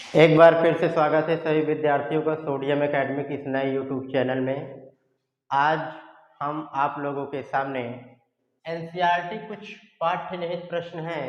एक बार फिर से स्वागत है सभी विद्यार्थियों का सोडियम एकेडमिक इस नए यूट्यूब चैनल में। आज हम आप लोगों के सामने एनसीईआरटी कुछ पाठ्य निहित प्रश्न हैं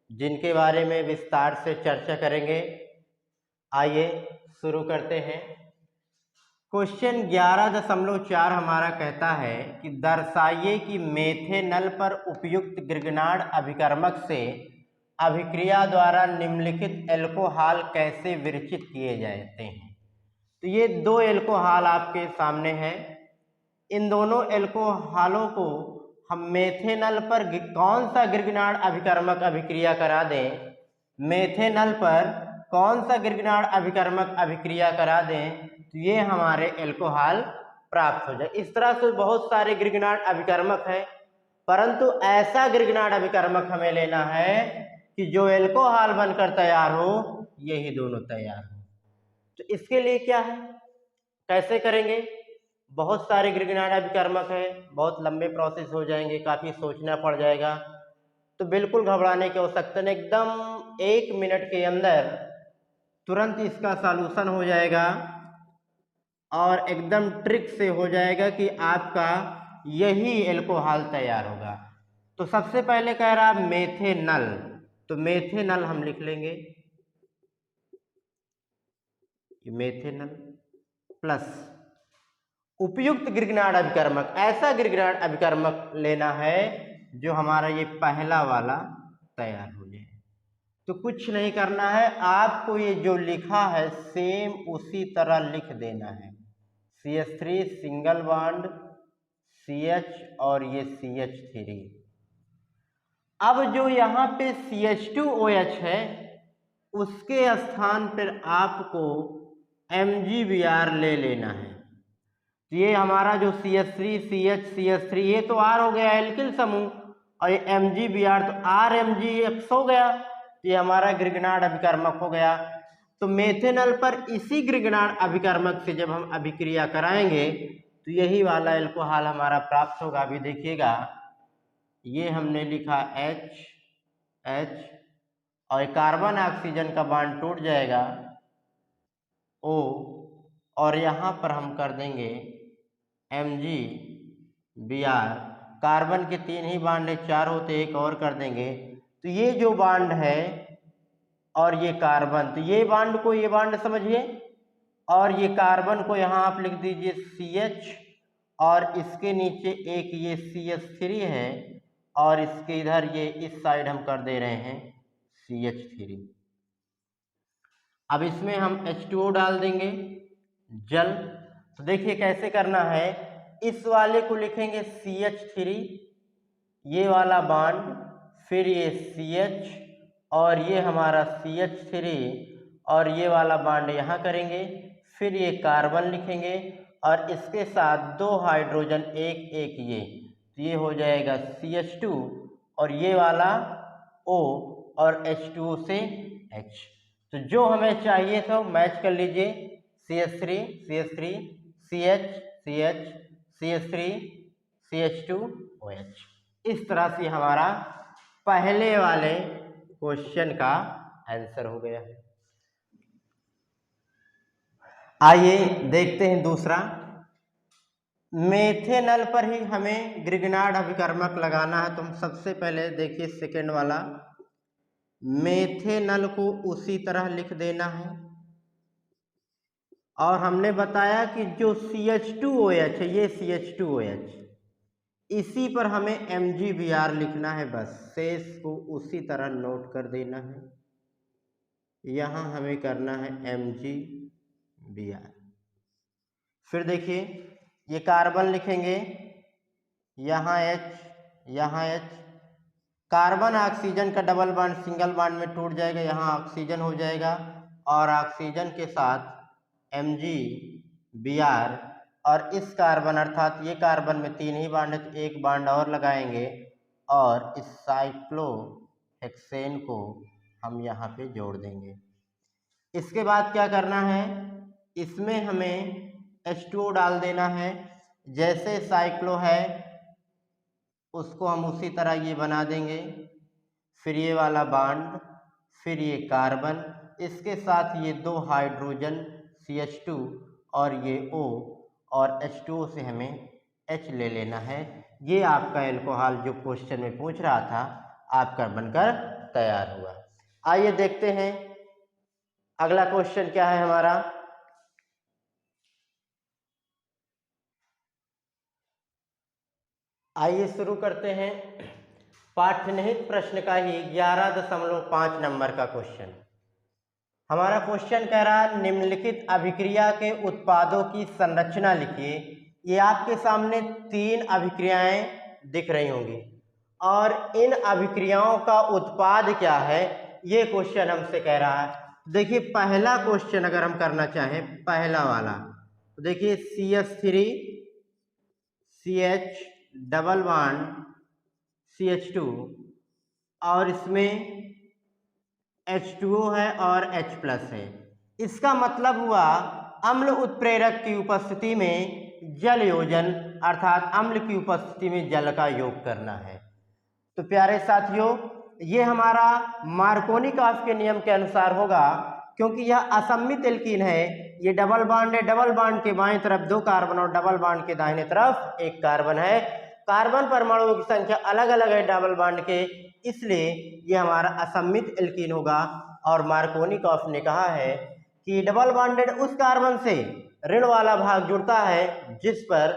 जिनके बारे में विस्तार से चर्चा करेंगे। आइए शुरू करते हैं। क्वेश्चन 11.4 हमारा कहता है कि दर्शाइए कि मेथेनल पर उपयुक्त ग्रिगनार्ड अभिकर्मक से अभिक्रिया द्वारा निम्नलिखित एल्कोहल कैसे विरचित किए जाते हैं। तो ये दो एल्कोहल आपके सामने हैं। इन दोनों एल्कोहलों को हम मेथेनल पर कौन सा ग्रिगनार्ड अभिकर्मक अभिक्रिया करा दें, मेथेनल पर कौन सा ग्रिगनार्ड अभिकर्मक अभिक्रिया करा दें तो ये हमारे एल्कोहल प्राप्त हो जाए। इस तरह से बहुत सारे ग्रिगनार्ड अभिकर्मक हैं, परंतु ऐसा ग्रिगनार्ड अभिकर्मक हमें लेना है कि जो एल्कोहल बनकर तैयार हो यही दोनों तैयार हो। तो इसके लिए क्या है, कैसे करेंगे। बहुत सारे ग्रिगनार्ड अभिकर्मक है, बहुत लंबे प्रोसेस हो जाएंगे, काफ़ी सोचना पड़ जाएगा। तो बिल्कुल घबराने की आवश्यकता नहीं, एकदम 1 मिनट के अंदर तुरंत इसका सॉल्यूशन हो जाएगा और एकदम ट्रिक से हो जाएगा कि आपका यही एल्कोहल तैयार होगा। तो सबसे पहले कह रहा मेथेनल, तो मेथेनल हम लिख लेंगे, मेथेनल प्लस उपयुक्त ग्रिगनार्ड अभिकर्मक। ऐसा ग्रिगनार्ड अभिकर्मक लेना है जो हमारा ये पहला वाला तैयार हो जाए। तो कुछ नहीं करना है, आपको ये जो लिखा है सेम उसी तरह लिख देना है। CH3 सिंगल बॉन्ड CH और ये CH3। अब जो यहाँ पे CH2OH है उसके स्थान पर आपको MgBr ले लेना है। ये हमारा जो CH3 CH CH3 ये तो R हो गया एल्किल समूह, और ये MgBr तो RMgX हो गया, ये हमारा ग्रिगनार्ड अभिकर्मक हो गया। तो मेथेनल पर इसी ग्रिगनार्ड अभिकर्मक से जब हम अभिक्रिया कराएंगे तो यही वाला एल्कोहल हमारा प्राप्त होगा। अभी देखिएगा, ये हमने लिखा H और कार्बन ऑक्सीजन का बॉन्ड टूट जाएगा O, और यहाँ पर हम कर देंगे MgBr। कार्बन के 3 ही बॉन्ड है, 4 होते एक और कर देंगे। तो ये जो बॉन्ड है और ये कार्बन, तो ये बॉन्ड को ये बॉन्ड समझिए और ये कार्बन को यहाँ आप लिख दीजिए CH, और इसके नीचे एक ये CH3 है और इसके इधर ये इस साइड हम कर दे रहे हैं CH3। अब इसमें हम H2O डाल देंगे जल। तो देखिए कैसे करना है, इस वाले को लिखेंगे CH3, ये वाला बॉन्ड, फिर ये CH और ये हमारा CH3 और ये वाला बॉन्ड यहाँ करेंगे, फिर ये कार्बन लिखेंगे और इसके साथ 2 हाइड्रोजन एक एक ये हो जाएगा CH2 और ये वाला O और H2O से H। तो जो हमें चाहिए था मैच कर लीजिए, CH3 CH3 CH CH CH3 CH2OH। इस तरह से हमारा पहले वाले क्वेश्चन का आंसर हो गया है। आइए देखते हैं दूसरा। मेथेनल पर ही हमें ग्रिगनार्ड अभिकर्मक लगाना है, तो हम सबसे पहले देखिए सेकेंड वाला, मेथेनल को उसी तरह लिख देना है और हमने बताया कि जो CH2OH है ये CH2OH, इसी पर हमें MgBr लिखना है, बस शेष को उसी तरह नोट कर देना है। यहाँ हमें करना है MgBr। फिर देखिए ये कार्बन लिखेंगे, यहाँ H, कार्बन ऑक्सीजन का डबल बॉन्ड सिंगल बॉन्ड में टूट जाएगा, यहाँ ऑक्सीजन हो जाएगा और ऑक्सीजन के साथ MgBr, और इस कार्बन अर्थात ये कार्बन में 3 ही बॉन्ड है तो एक बॉन्ड और लगाएंगे और इस साइक्लोहेक्सेन को हम यहाँ पे जोड़ देंगे। इसके बाद क्या करना है, इसमें हमें H2O डाल देना है, जैसे साइक्लो है उसको हम उसी तरह ये बना देंगे, फिर ये वाला बॉन्ड, फिर ये कार्बन, इसके साथ ये 2 हाइड्रोजन CH2 और ये O, और H2O से हमें H ले लेना है। ये आपका एल्कोहल जो क्वेश्चन में पूछ रहा था आपका बनकर तैयार हुआ। आइए देखते हैं अगला क्वेश्चन क्या है हमारा। आइए शुरू करते हैं पाठ्यनिहित प्रश्न का ही 11.5 नंबर का क्वेश्चन। हमारा क्वेश्चन कह रहा है निम्नलिखित अभिक्रिया के उत्पादों की संरचना लिखिए। ये आपके सामने 3 अभिक्रियाएं दिख रही होंगी और इन अभिक्रियाओं का उत्पाद क्या है ये क्वेश्चन हमसे कह रहा है। देखिए पहला क्वेश्चन अगर हम करना चाहें, पहला वाला, तो देखिए CH3 CH double bond CH2 और इसमें H2O है और H प्लस है। इसका मतलब हुआ अम्ल उत्प्रेरक की उपस्थिति में जल योजन, अर्थात अम्ल की उपस्थिति में जल का योग करना है। तो प्यारे साथियों ये हमारा मार्कोनिकॉफ के नियम के अनुसार होगा, क्योंकि यह असम्मित एल्कीन है। ये डबल बॉन्ड है, डबल बॉन्ड के बाएं तरफ 2 कार्बन और डबल बॉन्ड के दाहिने तरफ 1 कार्बन है। कार्बन परमाणुओं की संख्या अलग अलग है डबल बॉन्ड के, इसलिए ये हमारा असम्मित एल्कीन होगा। और मार्कोनिकॉफ ने कहा है कि डबल बॉन्डेड उस कार्बन से ऋण वाला भाग जुड़ता है जिस पर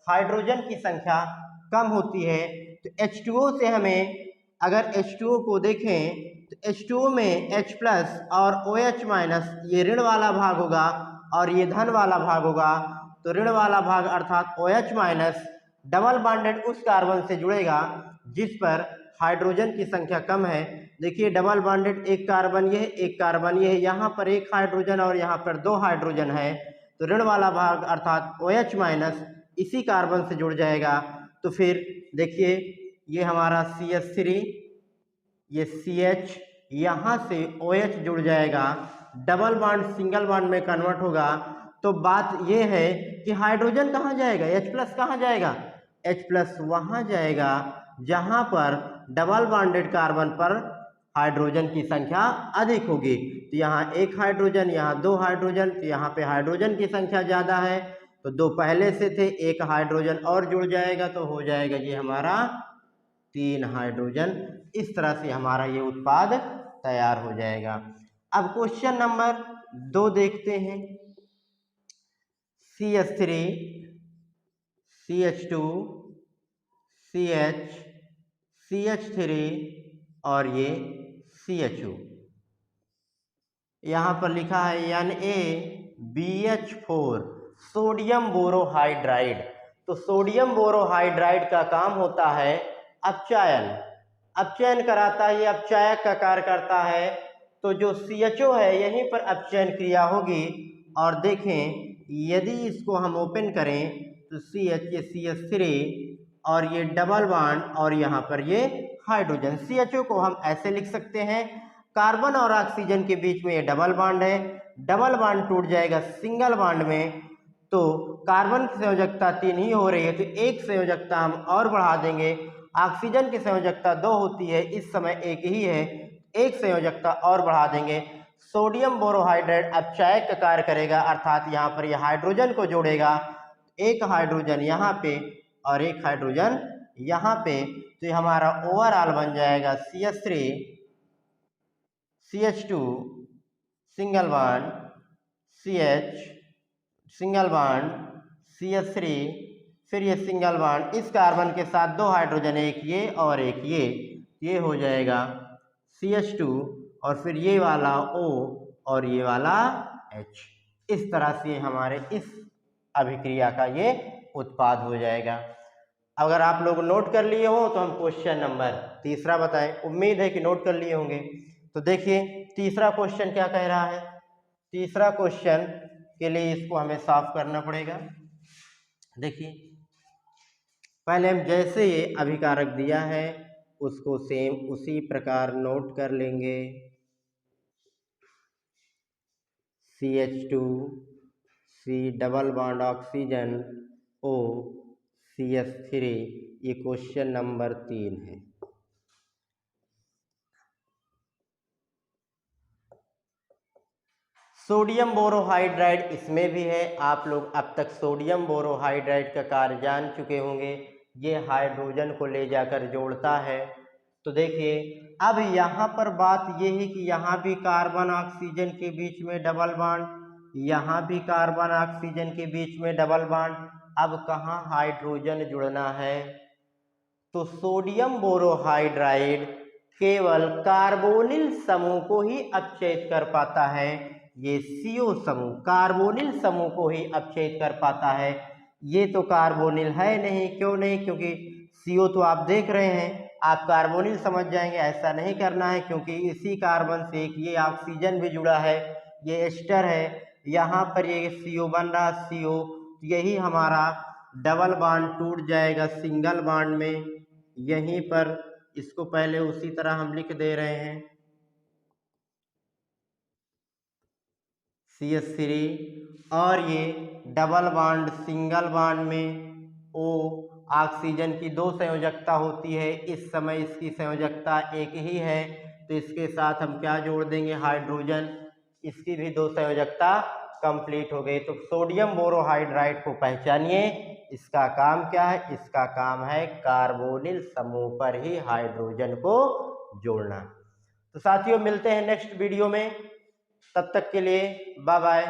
हाइड्रोजन की संख्या कम होती है। तो H2O से हमें, अगर H2O को देखें तो H2O में H प्लस और OH माइनस ये ऋण वाला भाग होगा और ये धन वाला भाग होगा। तो ऋण वाला भाग अर्थात OH माइनस डबल बॉन्डेड उस कार्बन से जुड़ेगा जिस पर हाइड्रोजन की संख्या कम है। देखिए डबल बॉन्डेड 1 कार्बन ये है, 1 कार्बन ये है, यहाँ पर 1 हाइड्रोजन और यहाँ पर 2 हाइड्रोजन है। तो ऋण वाला भाग अर्थात OH माइनस इसी कार्बन से जुड़ जाएगा। तो फिर देखिए ये हमारा CH3, ये CH, यहाँ से OH जुड़ जाएगा, डबल बॉन्ड सिंगल बॉन्ड में कन्वर्ट होगा। तो बात ये है कि हाइड्रोजन कहाँ जाएगा, H प्लस कहाँ जाएगा, H प्लस वहाँ जाएगा जहाँ पर डबल बॉन्डेड कार्बन पर हाइड्रोजन की संख्या अधिक होगी। तो यहाँ 1 हाइड्रोजन, यहाँ 2 हाइड्रोजन, तो यहाँ पे हाइड्रोजन की संख्या ज़्यादा है, तो 2 पहले से थे, 1 हाइड्रोजन और जुड़ जाएगा तो हो जाएगा ये हमारा 3 हाइड्रोजन। इस तरह से हमारा ये उत्पाद तैयार हो जाएगा। अब क्वेश्चन नंबर 2 देखते हैं। CH3 CH2 CH CH3 और ये CHO, यहाँ पर लिखा है NaBH4 सोडियम बोरोहाइड्राइड। तो सोडियम बोरोहाइड्राइड का काम होता है अपचायन, अपचयन कराता है, ये अपचायक का कार्य करता है। तो जो CHO है यहीं पर अपचयन क्रिया होगी। और देखें यदि इसको हम ओपन करें तो CH, ये CH3 और ये डबल बॉन्ड और यहाँ पर ये हाइड्रोजन। CHO को हम ऐसे लिख सकते हैं, कार्बन और ऑक्सीजन के बीच में ये डबल बॉन्ड है, डबल बॉन्ड टूट जाएगा सिंगल बॉन्ड में, तो कार्बन की संयोजकता 3 ही हो रही है, तो 1 संयोजकता हम और बढ़ा देंगे। ऑक्सीजन की संयोजकता 2 होती है, इस समय 1 ही है, 1 संयोजकता और बढ़ा देंगे। सोडियम बोरोहाइड्राइड अपचायक का कार्य करेगा, अर्थात यहाँ पर ये हाइड्रोजन को जोड़ेगा, 1 हाइड्रोजन यहाँ पे और 1 हाइड्रोजन यहाँ पे। तो ये हमारा ओवरऑल बन जाएगा CH3 CH2 single bond CH single bond CH3, फिर ये सिंगल बॉन्ड इस कार्बन के साथ 2 हाइड्रोजन, 1 ये और 1 ये हो जाएगा CH2 और फिर ये वाला O और ये वाला H। इस तरह से हमारे इस अभिक्रिया का ये उत्पाद हो जाएगा। अगर आप लोग नोट कर लिए हो तो हम क्वेश्चन नंबर 3 बताएं। उम्मीद है कि नोट कर लिए होंगे। तो देखिए तीसरा क्वेश्चन क्या कह रहा है। तीसरा क्वेश्चन के लिए इसको हमें साफ करना पड़ेगा। देखिए पहले हम जैसे ये अभिकारक दिया है उसको सेम उसी प्रकार नोट कर लेंगे। CH2 C double bond oxygen O CH3, ये क्वेश्चन नंबर 3 है। सोडियम बोरोहाइड्राइड इसमें भी है। आप लोग अब तक सोडियम बोरोहाइड्राइड का कार्य जान चुके होंगे। ये हाइड्रोजन को ले जाकर जोड़ता है। तो देखिए अब यहाँ पर बात ये है कि यहाँ भी कार्बन ऑक्सीजन के बीच में डबल बॉन्ड, यहाँ भी कार्बन ऑक्सीजन के बीच में डबल बॉन्ड। अब कहाँ हाइड्रोजन जुड़ना है? तो सोडियम बोरोहाइड्राइड केवल कार्बोनिल समूह को ही अपचयित कर पाता है। ये CO समूह कार्बोनिल समूह को ही अपचयित कर पाता है। ये तो कार्बोनिल है नहीं। क्यों नहीं? क्योंकि CO तो आप देख रहे हैं, आप कार्बोनिल समझ जाएंगे। ऐसा नहीं करना है, क्योंकि इसी कार्बन से एक ये ऑक्सीजन भी जुड़ा है, ये एस्टर है। यहाँ पर ये CO बन रहा, CO, यही हमारा डबल बॉन्ड टूट जाएगा सिंगल बॉन्ड में। यहीं पर इसको पहले उसी तरह हम लिख दे रहे हैं CH3, और ये डबल बॉन्ड सिंगल बॉन्ड में O ऑक्सीजन की 2 संयोजकता होती है। इस समय इसकी संयोजकता एक ही है, तो इसके साथ हम क्या जोड़ देंगे? हाइड्रोजन। इसकी भी 2 संयोजकता कंप्लीट हो गई। तो सोडियम बोरोहाइड्राइड को पहचानिए। इसका काम क्या है? इसका काम है कार्बोनिल समूह पर ही हाइड्रोजन को जोड़ना। तो साथियों मिलते हैं नेक्स्ट वीडियो में। तब तक के लिए बाय बाय।